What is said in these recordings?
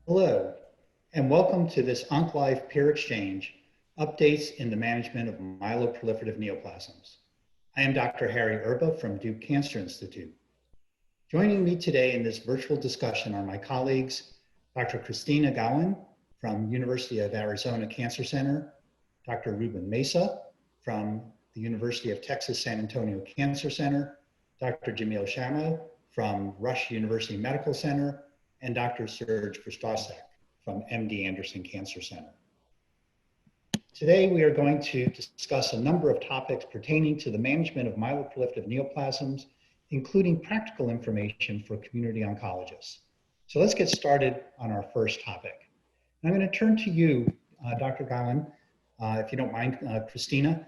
Hello, and welcome to this OncLive Peer Exchange, Updates in the Management of Myeloproliferative Neoplasms. I am Dr. Harry Erba from Duke Cancer Institute. Joining me today in this virtual discussion are my colleagues, Dr. Krisstina Gowin from University of Arizona Cancer Center, Dr. Ruben Mesa from the University of Texas San Antonio Cancer Center, Dr. Jamil Shamo from Rush University Medical Center, and Dr. Serge Christosek from MD Anderson Cancer Center. Today, we are going to discuss a number of topics pertaining to the management of myeloproliferative neoplasms, including practical information for community oncologists. So let's get started on our first topic. I'm going to turn to you, Dr. Gowin, if you don't mind, Krisstina.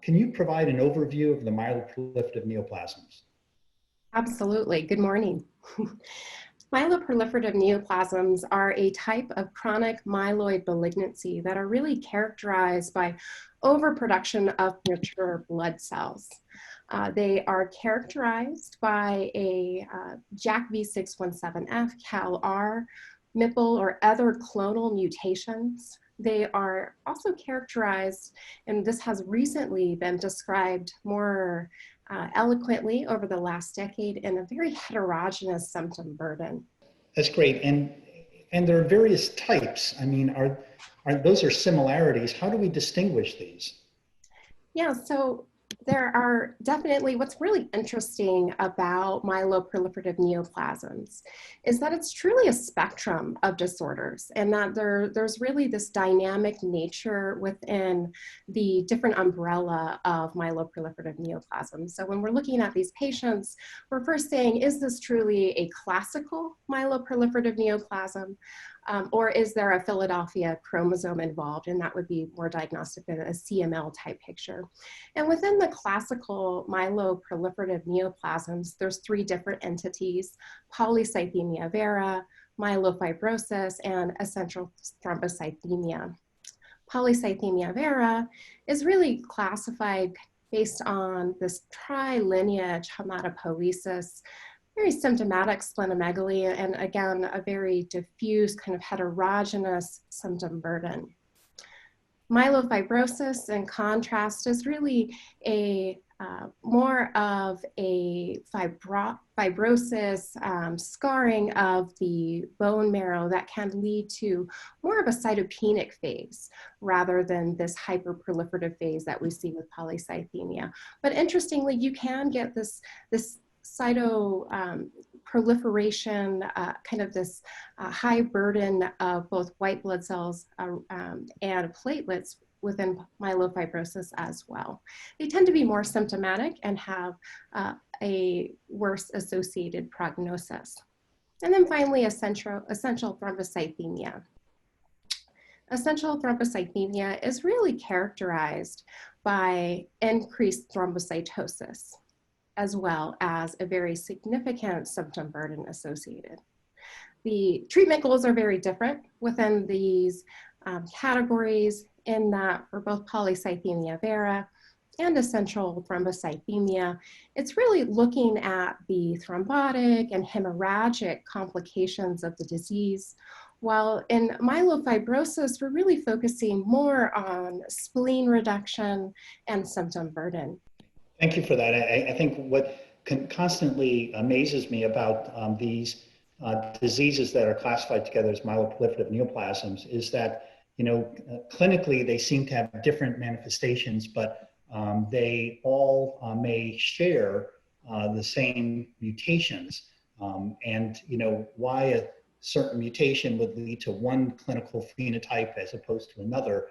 Can you provide an overview of the myeloproliferative neoplasms? Absolutely. Good morning. Myeloproliferative neoplasms are a type of chronic myeloid malignancy that are really characterized by overproduction of mature blood cells. They are characterized by a JAK-V617F, CALR, MPL, or other clonal mutations. They are also characterized, and this has recently been described more eloquently over the last decade, in a very heterogeneous symptom burden. That's great, and there are various types. I mean, those are similarities. How do we distinguish these? Yeah, so there are definitely, what's really interesting about myeloproliferative neoplasms is that it's truly a spectrum of disorders, and that there's really this dynamic nature within the different umbrella of myeloproliferative neoplasms. So when we're looking at these patients, we're first saying, is this truly a classical myeloproliferative neoplasm? Or is there a Philadelphia chromosome involved? And that would be more diagnostic than a CML type picture. And within the classical myeloproliferative neoplasms, there's three different entities: polycythemia vera, myelofibrosis, and essential thrombocythemia. Polycythemia vera is really classified based on this tri-lineage hematopoiesis, very symptomatic splenomegaly, and again, a very diffuse kind of heterogeneous symptom burden. Myelofibrosis, in contrast, is really a more of a fibrosis, scarring of the bone marrow that can lead to more of a cytopenic phase rather than this hyperproliferative phase that we see with polycythemia. But interestingly, you can get this cytoproliferation, kind of this high burden of both white blood cells and platelets within myelofibrosis as well. They tend to be more symptomatic and have a worse associated prognosis. And then finally, essential thrombocythemia. Essential thrombocythemia is really characterized by increased thrombocytosis, as well as a very significant symptom burden associated. The treatment goals are very different within these categories, in that for both polycythemia vera and essential thrombocythemia, it's really looking at the thrombotic and hemorrhagic complications of the disease, while in myelofibrosis, we're really focusing more on spleen reduction and symptom burden. Thank you for that. I think what constantly amazes me about these diseases that are classified together as myeloproliferative neoplasms is that, clinically they seem to have different manifestations, but they all may share the same mutations. And why a certain mutation would lead to one clinical phenotype as opposed to another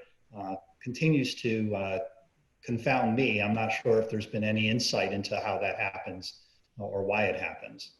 continues to confound me. I'm not sure if there's been any insight into how that happens or why it happens.